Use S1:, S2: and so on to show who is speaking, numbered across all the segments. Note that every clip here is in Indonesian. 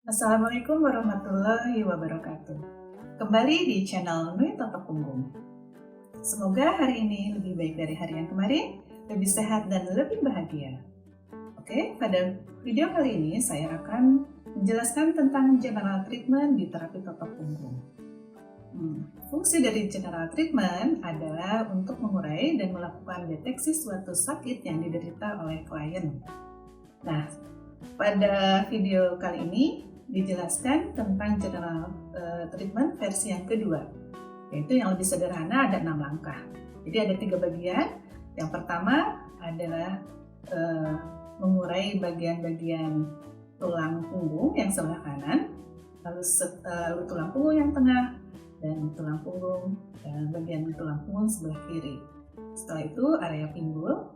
S1: Assalamualaikum warahmatullahi wabarakatuh. Kembali di channel Nui Toto Punggung. Semoga hari ini lebih baik dari hari yang kemarin, lebih sehat dan lebih bahagia. Oke, pada video kali ini saya akan menjelaskan tentang general treatment di terapi toto punggung. Fungsi dari general treatment adalah untuk mengurai dan melakukan deteksi suatu sakit yang diderita oleh klien. Nah, pada video kali ini dijelaskan tentang general treatment versi yang kedua, yaitu yang lebih sederhana, ada 6 langkah. Jadi ada 3 bagian. Yang pertama adalah mengurai bagian-bagian tulang punggung yang sebelah kanan, lalu tulang punggung yang tengah, dan tulang punggung bagian tulang punggung sebelah kiri. Setelah itu area pinggul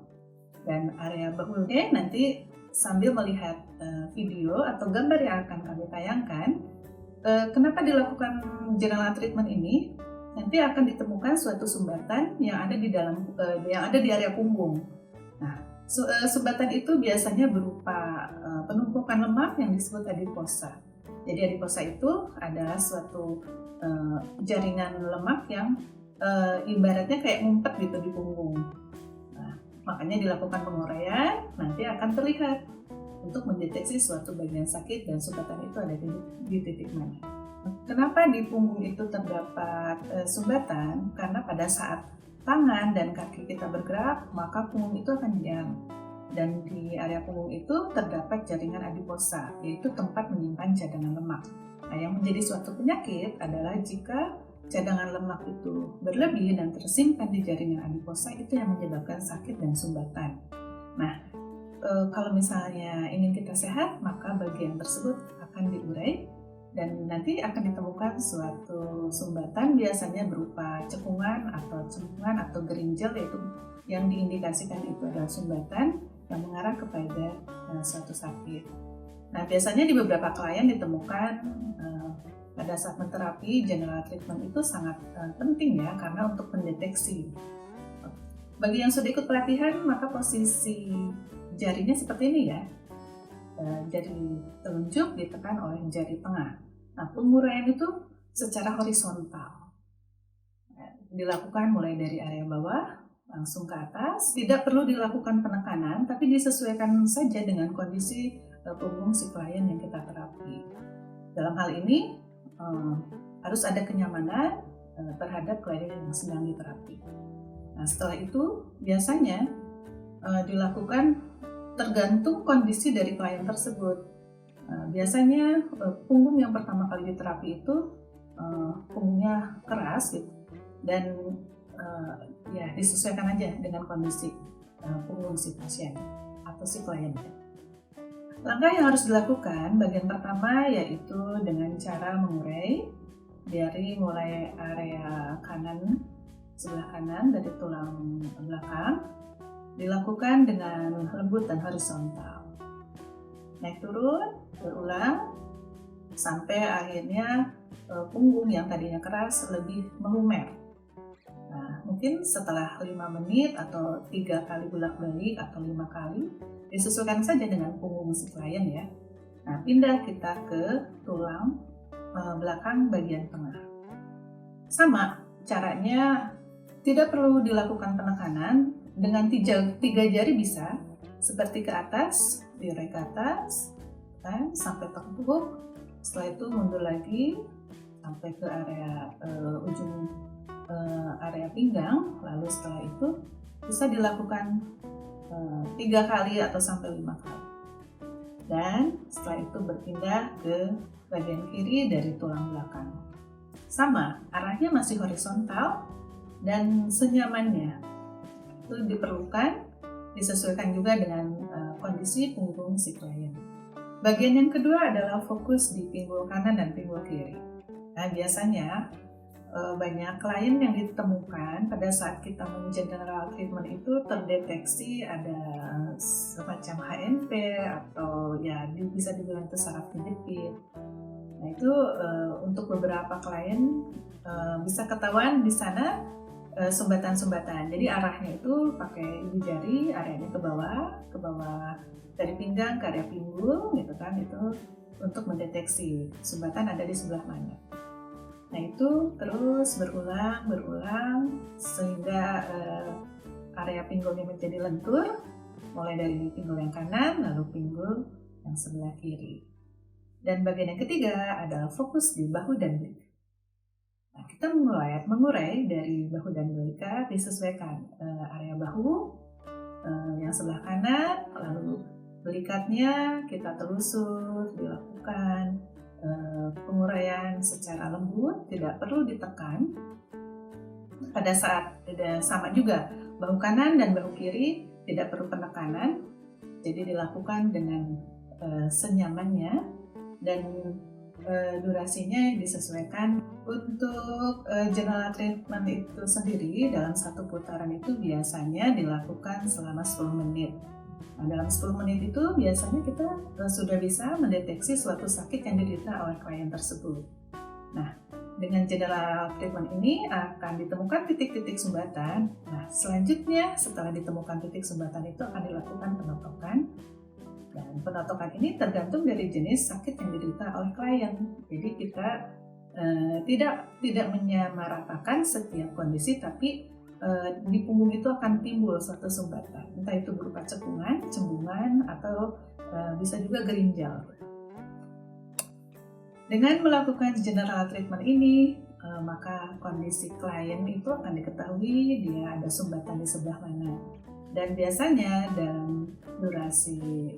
S1: dan area bahu. Nanti sambil melihat video atau gambar yang akan kami tayangkan, kenapa dilakukan general treatment ini, nanti akan ditemukan suatu sumbatan yang ada di area punggung. Nah, sumbatan itu biasanya berupa penumpukan lemak yang disebut adiposa. Jadi adiposa itu adalah suatu jaringan lemak yang ibaratnya kayak ngumpet gitu di punggung. Makanya dilakukan penguraian, nanti akan terlihat untuk mendeteksi suatu bagian sakit dan sumbatan itu ada di titik mana. Kenapa di punggung itu terdapat sumbatan? Karena pada saat tangan dan kaki kita bergerak, maka punggung itu akan diam. Dan di area punggung itu terdapat jaringan adiposa, yaitu tempat menyimpan cadangan lemak. Nah, yang menjadi suatu penyakit adalah jika cadangan lemak itu berlebih dan tersimpan di jaringan adiposa, itu yang menyebabkan sakit dan sumbatan. Nah, kalau misalnya ingin kita sehat, maka bagian tersebut akan diurai dan nanti akan ditemukan suatu sumbatan, biasanya berupa cekungan atau gerinjal, yaitu yang diindikasikan itu adalah sumbatan yang mengarah kepada suatu sakit. Nah, biasanya di beberapa klien ditemukan pada saat menterapi, general treatment itu sangat penting ya, karena untuk mendeteksi. Bagi yang sudah ikut pelatihan, maka posisi jarinya seperti ini ya. Jari telunjuk ditekan oleh jari tengah. Nah, penguraian itu secara horizontal. Dilakukan mulai dari area bawah, langsung ke atas. Tidak perlu dilakukan penekanan, tapi disesuaikan saja dengan kondisi punggung si klien yang kita terapi. Dalam hal ini, harus ada kenyamanan terhadap klien yang sedang diterapi. Nah, setelah itu biasanya dilakukan tergantung kondisi dari klien tersebut. Biasanya punggung yang pertama kali diterapi itu punggungnya keras gitu, dan ya disesuaikan aja dengan kondisi punggung si pasien atau si klien. Langkah yang harus dilakukan bagian pertama yaitu dengan cara mengurai dari mulai area kanan, sebelah kanan dari tulang belakang, dilakukan dengan lembut dan horizontal. Naik turun, berulang, sampai akhirnya punggung yang tadinya keras lebih melumer. Nah, mungkin setelah 5 menit atau 3 kali bolak-balik atau 5 kali, disesuaikan saja dengan punggung si klien ya. Nah, pindah kita ke tulang belakang bagian tengah. Sama caranya, tidak perlu dilakukan penekanan, dengan 3 jari bisa, seperti ke atas, diurai ke atas, kan, sampai tekuk. Setelah itu mundur lagi sampai ke area ujung area pinggang, lalu setelah itu bisa dilakukan 3 kali atau sampai 5 kali. Dan setelah itu berpindah ke bagian kiri dari tulang belakang. Sama, arahnya masih horizontal dan senyamannya. Itu diperlukan, disesuaikan juga dengan kondisi punggung si klien. Bagian yang kedua adalah fokus di pinggul kanan dan pinggul kiri. Nah, biasanya banyak klien yang ditemukan pada saat kita general treatment itu terdeteksi ada semacam HNP atau ya bisa dibilang itu saraf kejepit. Nah, itu untuk beberapa klien bisa ketahuan di sana sumbatan-sumbatan. Jadi arahnya itu pakai ibu jari, areanya ke bawah dari pinggang ke area pinggul gitu kan, itu untuk mendeteksi sumbatan ada di sebelah mana. Nah itu terus berulang sehingga area pinggulnya menjadi lentur, mulai dari pinggul yang kanan lalu pinggul yang sebelah kiri. Dan bagian yang ketiga adalah fokus di bahu dan belika. Nah, kita mengurai dari bahu dan belika disesuaikan area bahu yang sebelah kanan, lalu belikatnya kita telusur, dilakukan penguraian secara lembut, tidak perlu ditekan. Pada saat sama juga bahu kanan dan bahu kiri tidak perlu penekanan, jadi dilakukan dengan senyamannya dan durasinya disesuaikan. Untuk general treatment itu sendiri dalam satu putaran itu biasanya dilakukan selama 10 menit. Nah, dalam 10 menit itu biasanya kita sudah bisa mendeteksi suatu sakit yang diderita oleh klien tersebut. Nah, dengan general treatment ini akan ditemukan titik-titik sumbatan. Nah, selanjutnya setelah ditemukan titik sumbatan itu akan dilakukan penotokan. Dan penotokan ini tergantung dari jenis sakit yang diderita oleh klien. Jadi kita tidak menyamaratakan setiap kondisi, tapi di punggung itu akan timbul suatu sumbatan, entah itu berupa cekungan, cembungan, atau bisa juga gerinjal. Dengan melakukan general treatment ini, maka kondisi klien itu akan diketahui dia ada sumbatan di sebelah mana. Dan biasanya dalam durasi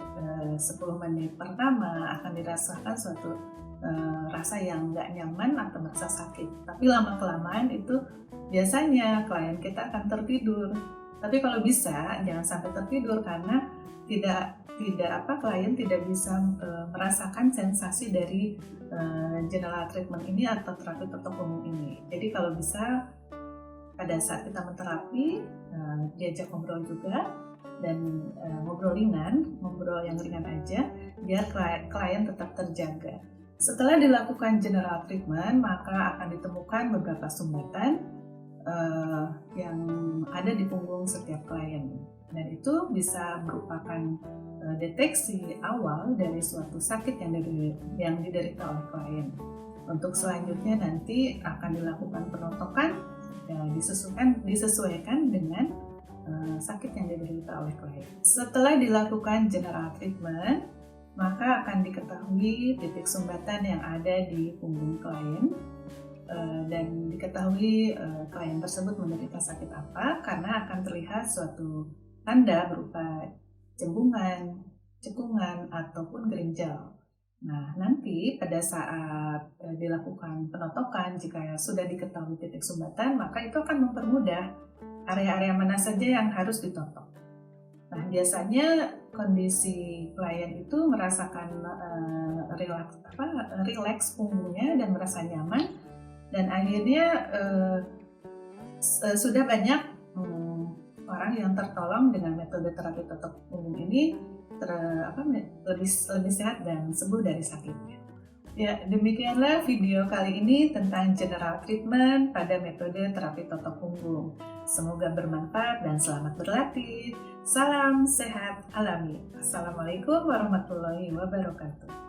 S1: 10 menit pertama akan dirasakan suatu rasa yang nggak nyaman atau merasa sakit. Tapi lama-kelamaan itu biasanya klien kita akan tertidur. Tapi kalau bisa jangan sampai tertidur karena klien tidak bisa merasakan sensasi dari general treatment ini atau terapi totok punggung ini. Jadi kalau bisa pada saat kita menterapi diajak ngobrol juga dan ngobrol yang ringan aja biar klien tetap terjaga. Setelah dilakukan general treatment, maka akan ditemukan beberapa sumbatan yang ada di punggung setiap klien. Dan itu bisa merupakan deteksi awal dari suatu sakit yang diderita oleh klien. Untuk selanjutnya nanti akan dilakukan penotokan, disesuaikan dengan sakit yang diderita oleh klien. Setelah dilakukan general treatment, maka akan diketahui titik sumbatan yang ada di punggung klien dan diketahui klien tersebut menderita sakit apa karena akan terlihat suatu tanda berupa cembungan, cekungan, ataupun gerinjal. Nah, nanti pada saat dilakukan penotokan, jika sudah diketahui titik sumbatan, maka itu akan mempermudah area-area mana saja yang harus ditotok. Nah, biasanya kondisi klien itu merasakan rileks punggungnya dan merasa nyaman, dan akhirnya sudah banyak orang yang tertolong dengan metode terapi totok punggung ini lebih sehat dan sembuh dari sakitnya. Ya, demikianlah video kali ini tentang general treatment pada metode terapi totok punggung. Semoga bermanfaat dan selamat berlatih. Salam sehat alami. Assalamualaikum warahmatullahi wabarakatuh.